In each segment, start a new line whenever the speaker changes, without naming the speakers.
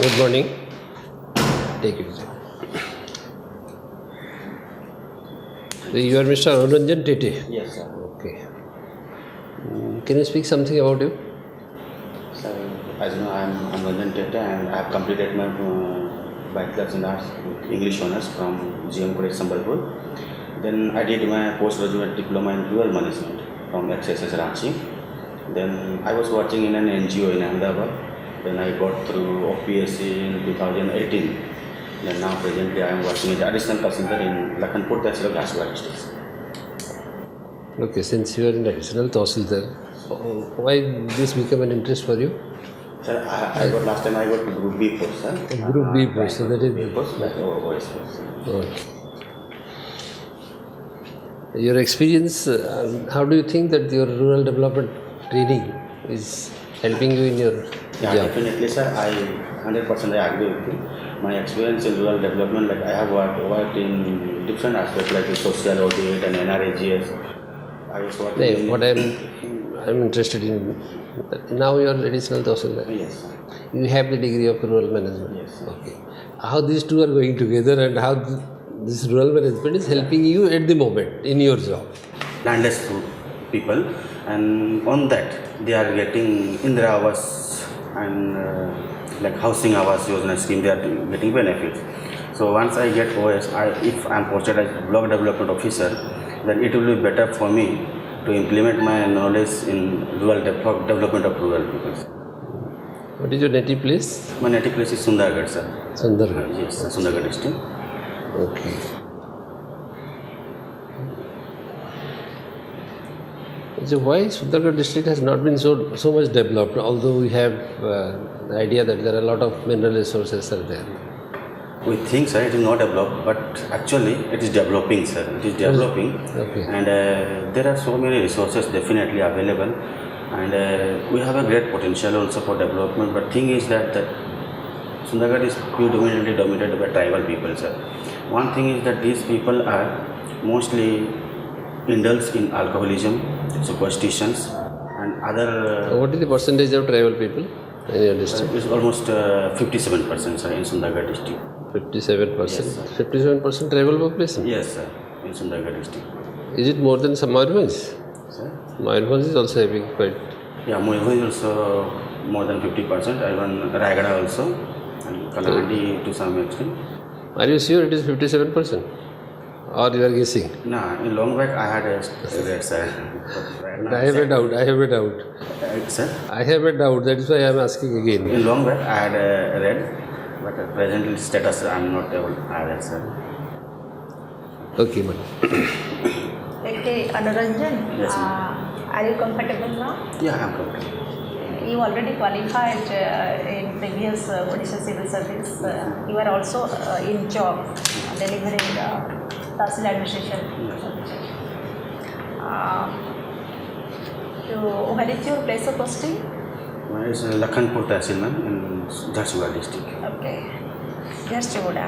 Good morning. Take it. So you are Mr. ANURANJAN TETE?
Yes, sir.
Okay. Can you speak something about you?
Sir, as you know, I am ANURANJAN TETE and I have completed my bachelor's in arts English honors from GM College Sambalpur. Then I did my postgraduate diploma in rural management from XSS Ranchi. Then I was working in an NGO in Ahmedabad. Then I got through OPSC in 2018. Then now presently I am working as additional consultant in Lakhanpur, Tehsil of Jharsuguda district.
Okay, since you are an additional Tahsildar, why this become an interest for you?
Sir, I got last time I got Group B post, sir.
Group B post, so that is
B post, like OAS post.
Okay. Your experience, how do you think that your rural development training is helping you in your
Yeah,
job?
definitely, sir. I 100% I agree with you. My experience in rural development, like I have worked in different aspects like the social audit and NRAGS. I was working in...
What I'm interested in, now you are additional Tahsildar.
Yes, sir.
You have the degree of rural management.
Yes, sir.
Okay. How these two are going together and how this rural management is helping you at the moment in your job?
Landless people, and on that they are getting Indra Awas and like housing Awas Yojana scheme, they are getting benefits. So once I get OS, if I am posted as block development officer, then it will be better for me to implement my knowledge in rural development of rural people.
What is your native place?
My native place is Sundargarh, sir.
Sundargarh.
Yes, sir, Sundargarh district.
Okay. So why Sundargarh district has not been so much developed, although we have the idea that there are a lot of mineral resources are there?
We think, sir, it is not developed, but actually it is developing, sir. It is developing,
Okay.
and there are so many resources definitely available, and we have a great potential also for development. But thing is that Sundargarh is predominantly dominated by tribal people, sir. One thing is that these people are mostly indulged in alcoholism, superstitions, and other.
What is the percentage of tribal people in your district?
It's almost 57%, sir, in Sundargarh district.
57%.
Yes,
57% tribal population?
Yes, sir, in Sundargarh district.
Is it more than some Mayurbhanj?
Sir?
Mayurbhanj is also having quite...
Yeah, Mayurbhanj is also more than 50%, even Raigada also, and Kalahandi to some extent.
Are you sure it is 57%? Or you are guessing?
No, in long back I had read, sir. Right now,
I have a doubt.
Sir?
I have a doubt. That is why I am asking again.
In long back I had read, but presently status I am not able to add, sir.
Okay, man.
Okay, ANURANJAN,
Yes,
are you comfortable now?
Yeah, I am comfortable.
You already qualified in previous Odisha civil service. You are also in job delivering Tahsil administration. Where is your place of posting?
Mine is Lakhanpur Tehsil, ma'am, in Jharsuguda district.
Okay, Jharsuguda.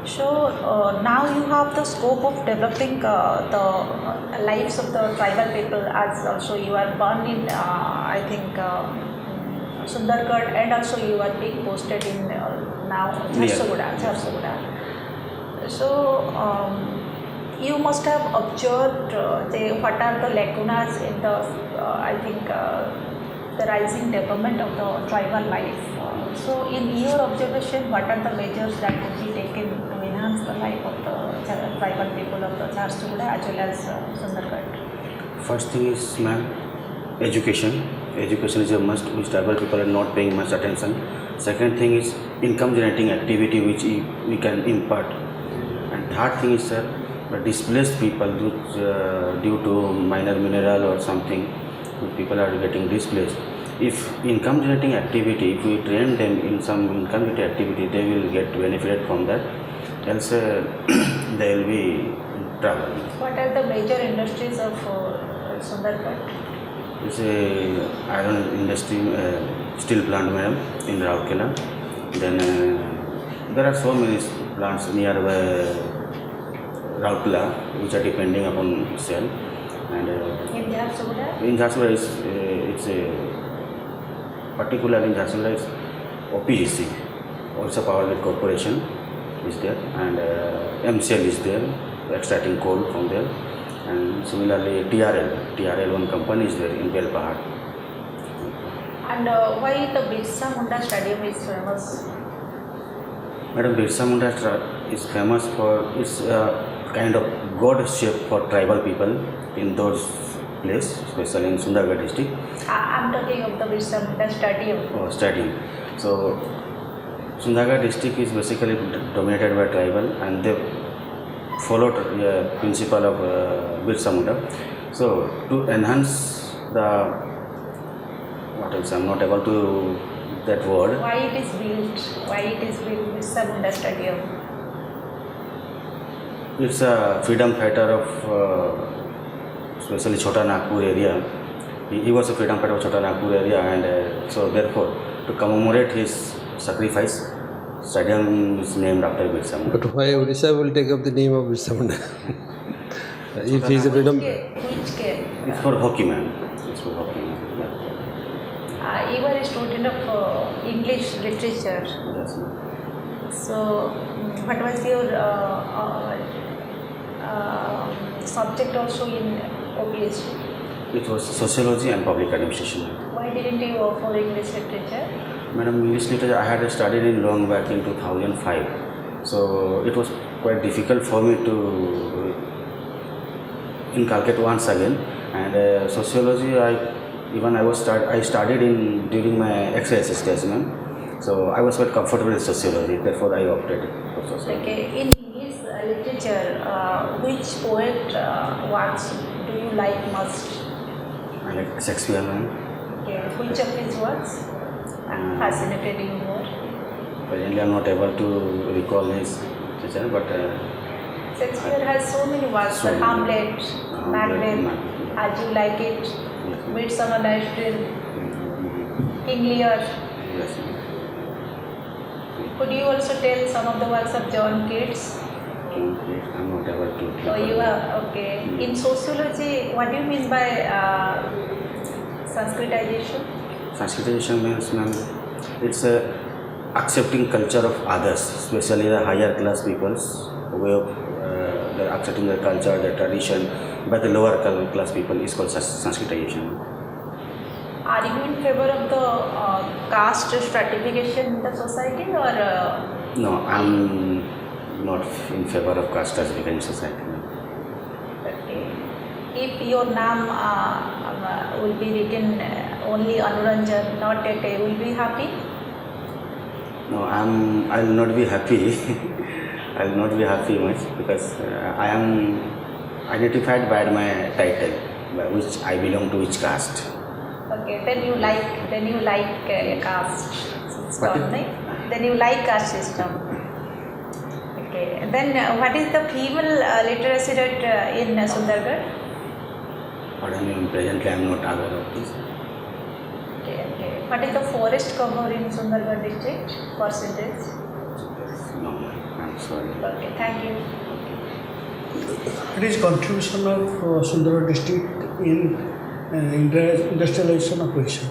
So now you have the scope of developing the lives of the tribal people, as also you are born in I think Sundargarh, and also you are being posted in now Jharsuguda. So you must have observed what are the lacunas in the I think the rising development of the tribal life. So in your observation, what are the measures that could be taken to enhance the life of the tribal people of the Jharsuguda as well as Sundargarh?
First thing is, ma'am, education. Education is a must, which tribal people are not paying much attention. Second thing is income generating activity, which we can impart. And third thing is, sir, the displaced people due to minor mineral or something, people are getting displaced. If income generating activity, if we train them in some income generating activity, they will get benefited from that. Else they will be in trouble.
What are the major industries of Sundargarh?
It's a iron industry, steel plant, madam, in Rourkela. Then there are so many plants nearby Rourkela which are depending upon sale. And
In Jharsuguda?
in Jharsuguda it's a particularly in Jharsuguda is OPGC. Odisha Power Grid Corporation is there, and MCL is there, extracting coal from there, and similarly TRL one company is there in Belpahar.
And why the Birsa Munda Stadium is famous?
Madam, Birsa Munda is famous for its kind of god shape for tribal people in those places, especially in Sundargarh district.
I'm talking of the Birsa Munda Stadium.
Stadium. So Sundargarh district is basically dominated by tribal, and they followed the principle of Birsa Munda. So to enhance the what else? I'm not able to that word.
Why it is built? Birsa Munda Stadium?
It's a freedom fighter of especially Chota Nagpur area. He was a freedom fighter of Chota Nagpur area, and so therefore to commemorate his sacrifice, stadium is named after Birsa Munda.
But why Odisha will take up the name of Birsa Munda? If he is a freedom.
Which game?
It's for hockey, man. It's for hockey, man.
You were a student of English literature.
Yes, ma'am.
So, what was your subject also in OPSC?
It was sociology and public administration.
Why didn't you go for English literature?
Madam, English literature I had studied in long back in 2005. So it was quite difficult for me to inculcate once again. And sociology, I studied in during my XSS test, ma'am. So I was quite comfortable with sociology. Therefore, I opted for sociology.
Okay, in English literature, which poet works do you like most?
I like Shakespeare, ma'am.
Okay, which of his works fascinated you more?
Presently, I am not able to recall his literature, but
Shakespeare has so many works,
So many.
Hamlet, Macbeth,
Macbeth.
As You Like It,
Yes.
Midsummer Night's Dream, King Lear.
Yes, ma'am.
Could you also tell some of the works of John Keats?
I'm not able to.
Oh, you are okay. In sociology, what do you mean by Sanskritization?
Sanskritization means, ma'am, it's a accepting culture of others, especially the higher class people's way of they're accepting their culture, their tradition, by the lower class people is called Sanskritization.
Are you in favor of the caste stratification in the society or?
No, I'm not in favor of caste stratification in society.
Okay. If your name will be written only Anuranjan, not TETE, will you be happy?
No, I'll not be happy. I'll not be happy much because I am identified by my title, by which I belong to which caste.
Okay, then you like a caste system,
What?
right? Then you like caste system. Okay, and then what is the female literacy rate in Sundargarh?
Pardon me, presently I am not aware of this.
Okay. What is the forest cover in Sundargarh district percentage?
No, I'm sorry.
Okay, thank you.
It is contribution of Sundargarh district in industrialization of Odisha.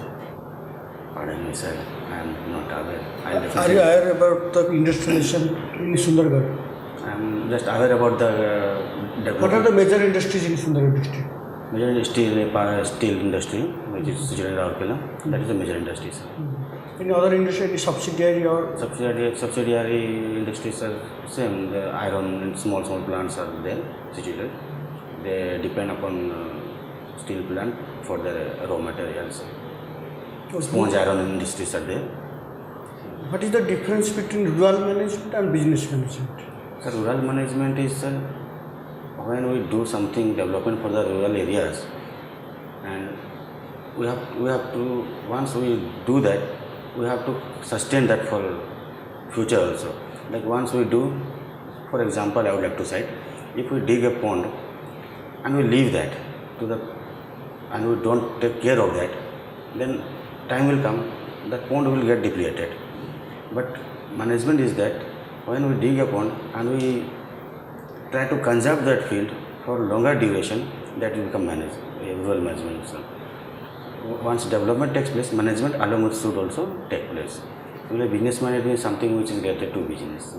Pardon me, sir. I am not aware.
Are you aware about the industrialization in Sundargarh?
I am just aware about the development.
What are the major industries in Sundargarh district?
Major steel industry, which is situated in Rourkela. That is the major industry, sir.
Any other industry, any subsidiary or?
Subsidiary industries are same. The iron and small plants are there situated. They depend upon steel plant for the raw materials. Sponge iron industries are there.
What is the difference between rural management and business management?
Sir, rural management is when we do something development for the rural areas, and we have to, once we do that, we have to sustain that for future also. Like once we do, for example, I would like to cite, if we dig a pond and we leave that to the, and we don't take care of that, then time will come, that pond will get depleted. But management is that when we dig a pond and we try to conserve that field for longer duration, that will become rural management. So once development takes place, management along with should also take place. Actually, business management is something which is related to business.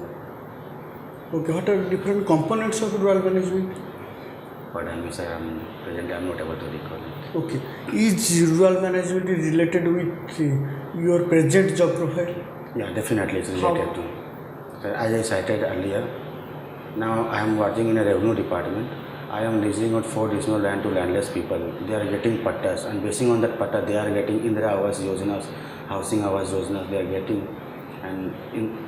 Okay, what are different components of rural management?
Pardon me, sir, presently I am not able to recall it.
Okay, is rural management related with your present job profile?
Yeah, definitely it's
How?
related to. As I cited earlier, now I am working in a revenue department. I am leasing out 4 additional land to landless people. They are getting pattas, and basing on that patta, they are getting Indira Awas Yojanas, housing Awas Yojanas. They are getting, and in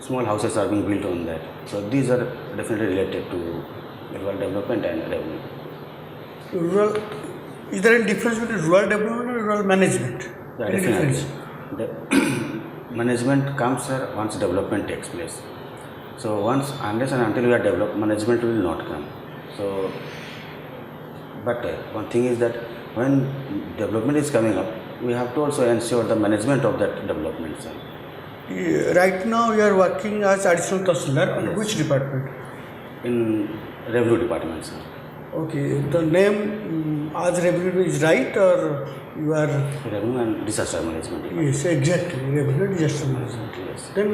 small houses are being built on that. So these are definitely related to rural development and revenue.
Rural, is there any difference between rural development and rural management?
Yeah,
Any
definitely.
difference?
The management comes once development takes place. So unless and until we are developed, management will not come. So, but one thing is that when development is coming up, we have to also ensure the management of that development. Sir.
Right now you are working as additional tahsildar on
Yes.
which department?
In revenue department, sir.
Okay, the name as revenue is right or you are?
Revenue and disaster management department.
Yes, exactly, revenue disaster management.
Yes.
Then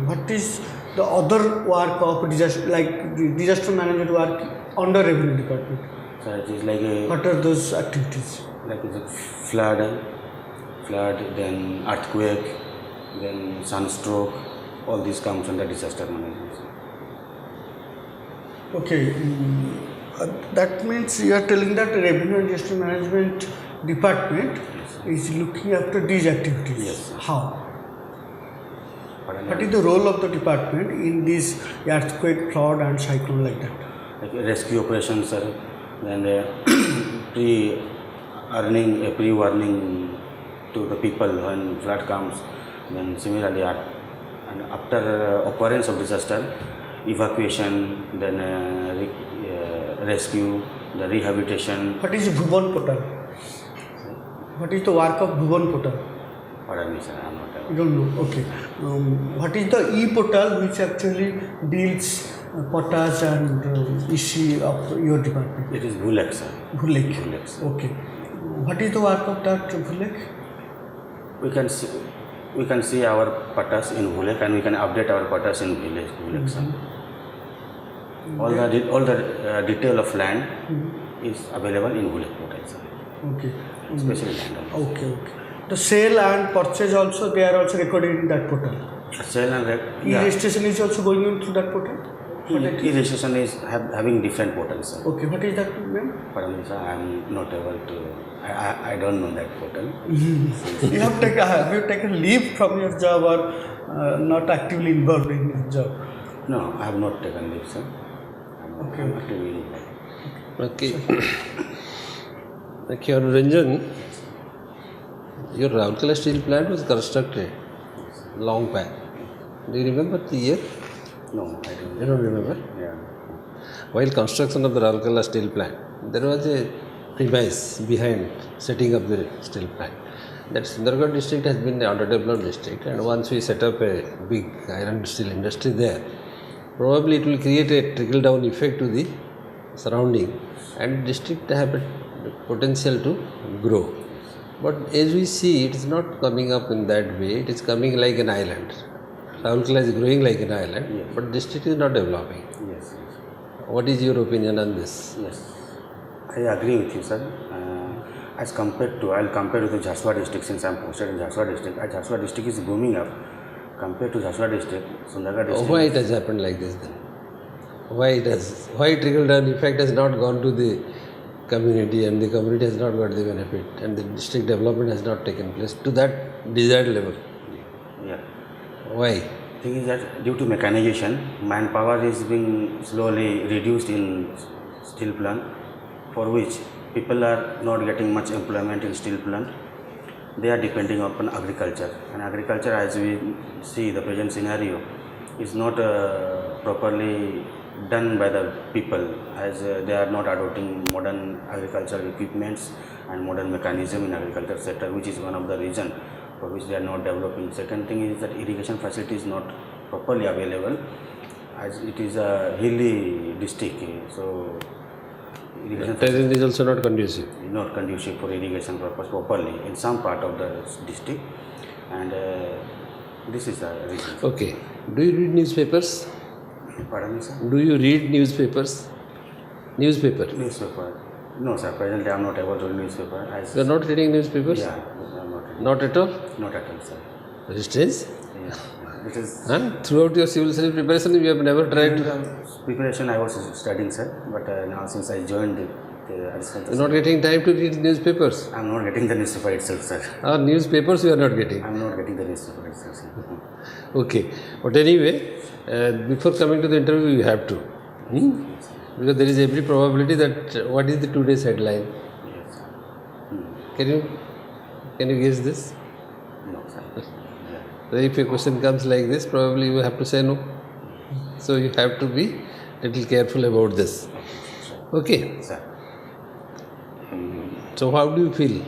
what is the other work of disaster, like the disaster management work under revenue department?
So it is like a
What are those activities?
like a flood, then earthquake, then sunstroke. All these comes under disaster management. Sir.
Okay, that means you are telling that revenue and disaster management department is looking after these activities.
Yes.
How?
Pardon me?
What is the role of the department in this earthquake, flood, and cyclone like that?
Like rescue operations, sir. Then pre-warning to the people when flood comes. Then similarly, and after occurrence of disaster, evacuation, then rescue, the rehabilitation.
What is Bhuvan portal? What is the work of Bhuvan portal?
Pardon me, sir, I am not
You
aware.
don't know. Okay. What is the e-portal which actually deals potash and issue of your department?
It is Bullock, sir.
Bhulek.
Bullock, sir.
Okay. What is the work of that Bhulek?
We can see our pattas in Bullock and we can update our pattas in Bullock, sir. All the detail of land is available in Bullock portal, sir.
Okay.
Especially land.
Okay. The sale and purchase also, they are also recorded in that portal.
Sale and
E-registration is also going on through that portal?
E-registration is having different portals, sir.
Okay, what is that name?
Pardon me, sir, I am not able to. I don't know that portal.
Have you taken leave from your job or not actively involved in your job?
No, I have not taken leave, sir.
Okay.
I'm actively involved.
Okay. Okay, ANURANJAN, your Raulkela steel plant was constructed long back. Do you remember the year?
No, I don't
You
know.
don't remember?
Yeah.
While construction of the Raulkela steel plant, there was a premise behind setting up the steel plant. That Sundargarh district has been an underdeveloped district, and once we set up a big iron steel industry there, probably it will create a trickle down effect to the surrounding, and district have a potential to grow. But as we see, it is not coming up in that way. It is coming like an island. Raulkela is growing like an island,
Yes.
but district is not developing.
Yes.
What is your opinion on this?
Yes. I agree with you, sir. As compared to, I'll compare with the Jharsuguda district since I'm posted in Jharsuguda district. Jharsuguda district is booming up compared to Jharsuguda district, Sundargarh district.
Why it has happened like this then? Why trickle down effect has not gone to the community and the community has not got the benefit and the district development has not taken place to that desired level?
Yeah.
Why?
Thing is that due to mechanization, manpower is being slowly reduced in steel plant, for which people are not getting much employment in steel plant. They are depending upon agriculture, and agriculture, as we see the present scenario, is not properly done by the people, as they are not adopting modern agricultural equipments and modern mechanism in agriculture sector, which is one of the reason for which they are not developing. Second thing is that irrigation facility is not properly available, as it is a hilly district, so irrigation
Terrain is also not conducive.
is not conducive for irrigation purpose properly in some part of the district, and This is the reason.
Okay. Do you read newspapers?
Pardon me, sir?
Do you read newspapers? Newspaper.
Newspaper. No, sir. Presently, I am not able to read newspaper.
You are not reading newspapers?
Yeah, I am not reading.
Not at all?
Not at all, sir.
Very strange.
Yeah. It is.
And throughout your civil service preparation, you have never tried.
During the preparation, I was studying, sir. But now, since I joined the additional,
You are not getting time to read newspapers.
I am not getting the newspaper itself, sir.
Or newspapers you are not getting.
I am not getting the newspaper itself, sir.
Okay. But anyway, before coming to the interview, you have to. Because there is every probability that what is the today's headline?
Yes, sir.
Can you guess this?
No, sir. Yeah.
So if a question comes like this, probably you have to say no. So you have to be little careful about this. Okay.
Sir.
So how do you feel?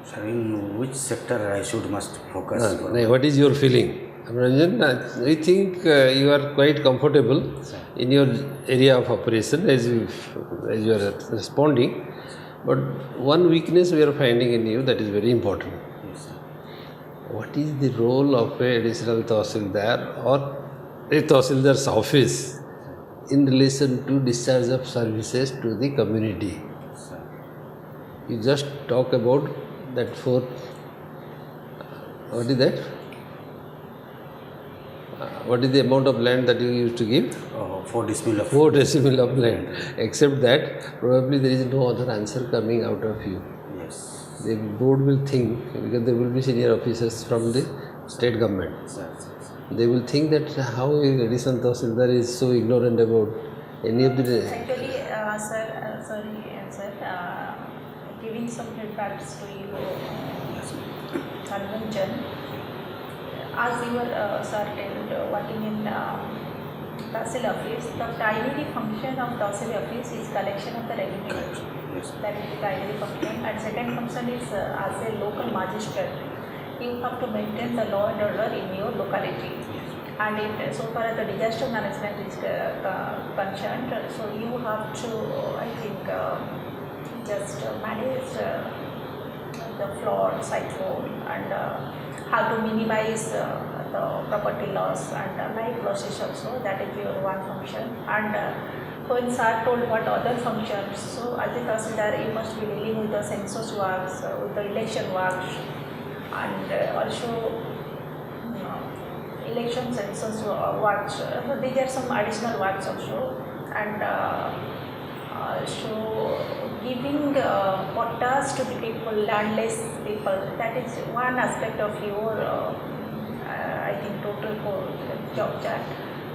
Sir, in which sector I must focus?
What is your feeling? Ranjan, I think you are quite comfortable in your area of operation as you are responding. But one weakness we are finding in you that is very important.
Yes, sir.
What is the role of a additional Tahsildar or a Tahsildar's office in relation to discharge of services to the community?
Sir.
You just talk about that what is that? What is the amount of land that you used to give?
4 decimal of
4 decimal of land. Except that, probably there is no other answer coming out of you.
Yes.
The board will think, because there will be senior officers from the state government.
Sir.
They will think that how a additional Tahsildar is so ignorant about any of the.
Actually, sir, giving some feedbacks to you, Anuranja, as you were working in Tahsil office, the primary function of Tahsil office is collection of the revenue.
Yes.
That is the primary function. And second function is as a local magistrate, you have to maintain the law and order in your locality. And so far as the disaster management is concerned, so you have to, I think, just manage the flood, cyclone, and how to minimize the property loss and life losses also. That is your one function. And when sir told what other functions, so as a Tahsildar, you must be dealing with the census works, with the election works, and also election census works. So these are some additional works also. And so giving quotas to the people, landless people, that is one aspect of your, I think, total job chart.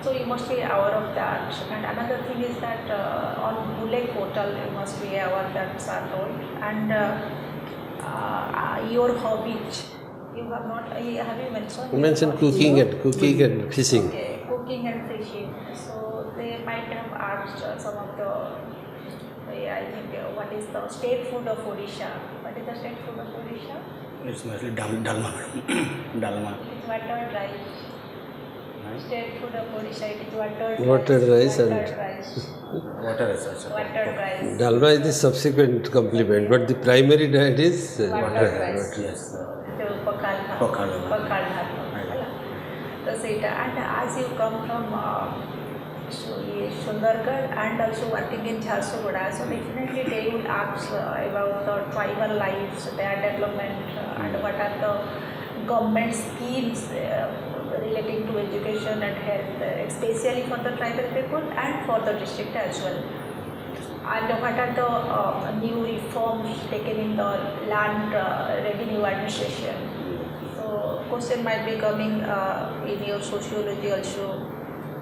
So you must be aware of that. And another thing is that on Bullet portal, you must be aware that sir told. And your hobbies, you have not, have you mentioned?
You mentioned cooking and fishing.
Okay, cooking and fishing. So they might have asked some of the, I think, what is the state food of Odisha? What is the state food of Odisha?
It's mostly dalma. Dalma.
It is watered rice. State food of Odisha, it is watered
rice and
rice.
Water is such.
Watered rice.
Dalma is the subsequent compliment, but the primary diet is
Watered rice.
Yes.
Pakal bhat. So and as you come from Sundargarh and also working in Jharsuguda, so definitely they will ask about the tribal lives, their development, and what are the government schemes relating to education and health, especially for the tribal people and for the district as well. And what are the new reforms taken in the land revenue administration? So question might be coming in your sociology also,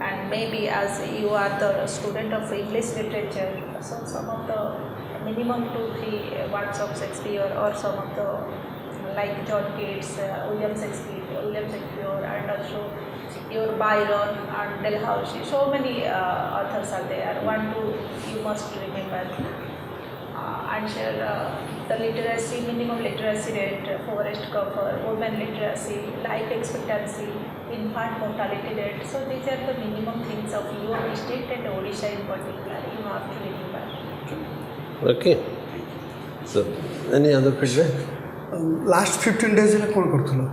and maybe as you are the student of English literature, so some of the minimum 2-3 works of Shakespeare, or some of the like John Keats, William Shakespeare, and also your Byron and Dalhousie. So many authors are there. 1-2 you must remember. And share the literacy, minimum literacy rate, forest cover, women literacy, life expectancy, infant mortality rate. So these are the minimum things of your district and Odisha in particular. You have to remember.
Okay. So, any other feedback?
Last 15 days कौन करथुलो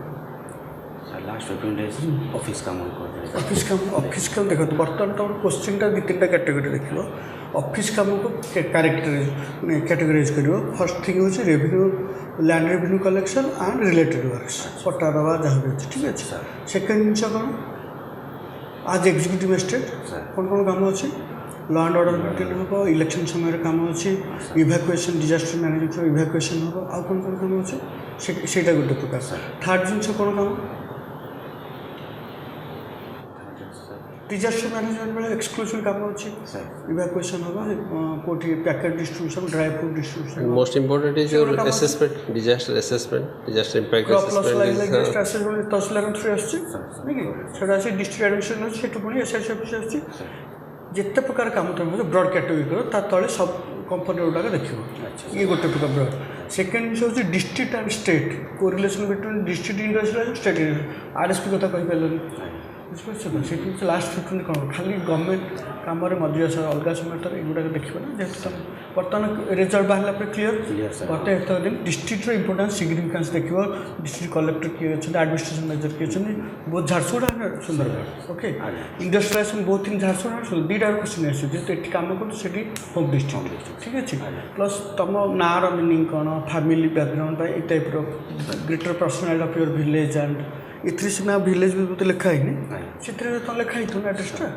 Last 15 days office काम करते
office काम देखो बर्तमान तुम question टा 2-3 category देखो office काम को कैटेगराइज करियो फर्स्ट थिंग होची revenue land revenue collection and related works पट्टा दवा जहाँ भी अच्छे ठीक है सेकेंड जिनस कौन आज एग्जीक्यूटिव मजिस्ट्रेट कौन कौन काम अच्छे लॉ एंड ऑर्डर मेंटेन हम इलेक्शन समय काम अच्छे इभैक्युएशन डिजास्टर मैनेजमेंट इभैक्युएशन हम आउ कौन कौन काम अच्छे से गोटे प्रकार थर्ड जिनस कौन काम डिजास्टर मैनेजमेंट में एक्सक्लूसिव काम अच्छे इवैक्यूएशन होगा कोठी packet distribution dry fruit distribution
most important is your assessment, disaster assessment, disaster impact
crop loss
assessment
like
is
assessment tehsildar through आछी नहीं सेटा आसी डिस्ट्रिक्ट एडमिनिस्ट्रेशन अछि सेटु पुनी एसएस ऑफिस आछि जेते प्रकार काम तमे ब्रॉड कैटेगरी करो ता तळे सब कंपनी गुडाक देखिबो ये गोटे प्रकार ब्रॉड सेकेंड विषय होची district and state correlation between district industrial state RSP कथा कहि पेलन बुझिपार से लास्ट 15 कौन खाली गवर्नमेंट कम मध्य अलग समय तो युवा देखिए ना जेहतु बर्तमान रिजल्ट बाहर पर क्लीयर गत एक दिन डिस्ट्रिक्टर इंपोर्टेंस सिग्निफिकेंस देख डिस्ट्रिक्ट कलेक्टर किए अच्छे एडमिनिस्ट्रेशन मैनेजर किए बहुत झारसुगुड़ा सुंदरगढ़ ओके इंडस्ट्रियलाइजेशन बहुत इन झारसुगुड़ा दुईटा क्वेश्चन आसे जेहतु ये कम कर होम डिस्ट्रिक्ट ठीक अच्छे प्लस तुम नार मिनिंग कौन फैमिली बैकग्राउंड ये type greater personality of your village and इतने सीना विलेज भी तो लिखा ही से तुम लिखाई थो एड्रेसटा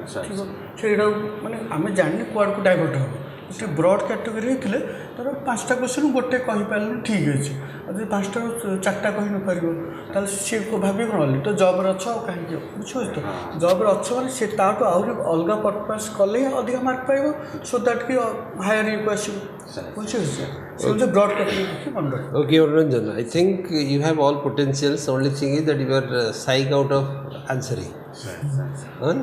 से माने आम जानी कुआड़ को डाइवर्ट हम ब्रॉड कैटेगरी होते तर 5टा क्वेश्चन गोटे कहीपर ठीक अच्छे जब 5टा 4टा कही न पार सी भाभी कौन तो जब अच्छ कहीं बुझे तो जब अच्छ मैंने से आहरी अलग पर्पज कले अधिक मार्क पाइब सो दैट कि हायर यू को आसो बुझे ब्रॉड कैटेगरी मन रहे
okay, Anuranjan, I think you have all potentials. Only thing is that you are psyched out of answering. Huh?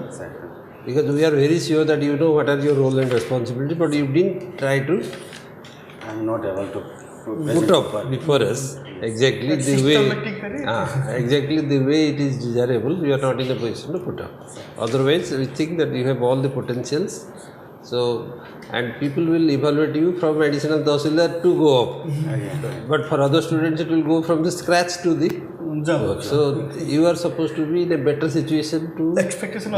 Because we are very sure that you know what are your role and responsibility, but you didn't try to
I am not able to
put up before us exactly the way exactly the way it is desirable. You are not in a position to put up. Otherwise, we think that you have all the potentials. So, and people will evaluate you from additional tahsildar to go up. But for other students, it will go from the scratch to the work. So, you are supposed to be in a better situation to
expectation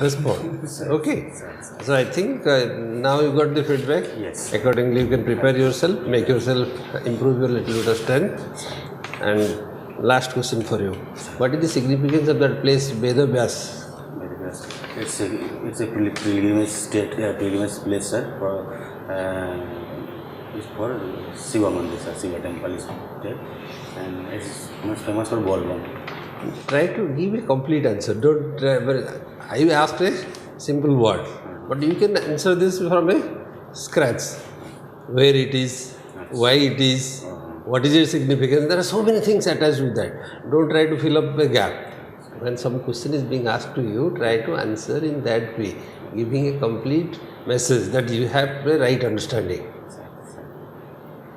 respond. Okay. So, I think now you got the feedback.
Yes.
Accordingly, you can prepare yourself, make yourself improve your little bit of strength. And last question for you. What is the significance of that place, Vedavyas?
It's a pilgrimage state, pilgrimage place, sir. It's for Shiva Mandir, sir. Shiva temple is there, and it's much famous for ballroom.
Try to give a complete answer. Don't try. I asked a simple word, but you can answer this from a scratch. Where it is, why it is, what is its significance. There are so many things attached with that. Don't try to fill up the gap. When some question is being asked to you, try to answer in that way, giving a complete message that you have the right understanding.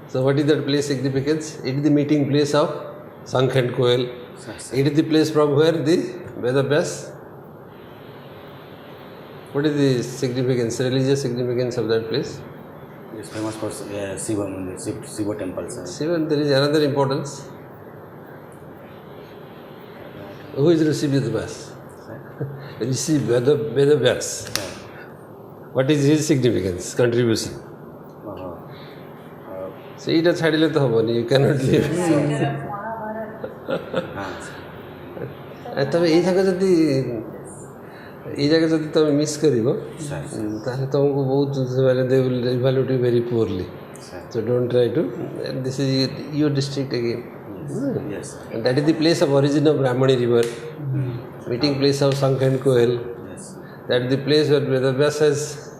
So what is that place significance? It is the meeting place of Sankh and Koel. It is the place from where the Vedavyas. What is the significance, religious significance of that place?
It's famous for Shiva Mandir, Shiva temple, sir.
Shiva, there is another importance. Who is Rishi Vedavyas? Rishi Vedavyas. What is his significance, contribution? So it is hardly the money, you cannot leave. तब ये जगह जब तुम miss करिबो ताले तुमको बहुत they will evaluate you very poorly. So don't try to. And this is your district again.
Yes.
And that is the place of origin of Brahmani river, meeting place of Sankh and Koel.
Yes.
That is the place where Vedavyas has,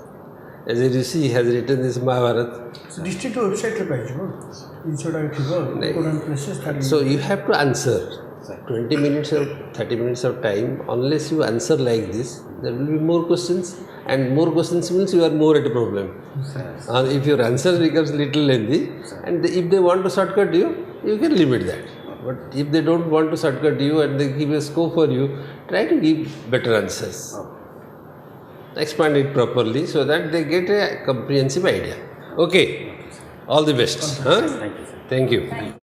as a rishi, has written this Mahabharata.
District website रे पाइजो इनसोडा थिबो important places
So you have to answer 20 minutes or 30 minutes of time. Unless you answer like this, there will be more questions, and more questions means you are more at a problem. If your answer becomes little lengthy, and if they want to shortcut you, you can limit that. But if they don't want to shortcut you and they give a scope for you, try to give better answers. Expand it properly so that they get a comprehensive idea. Okay. All the best.
Thank you, sir.
Thank you.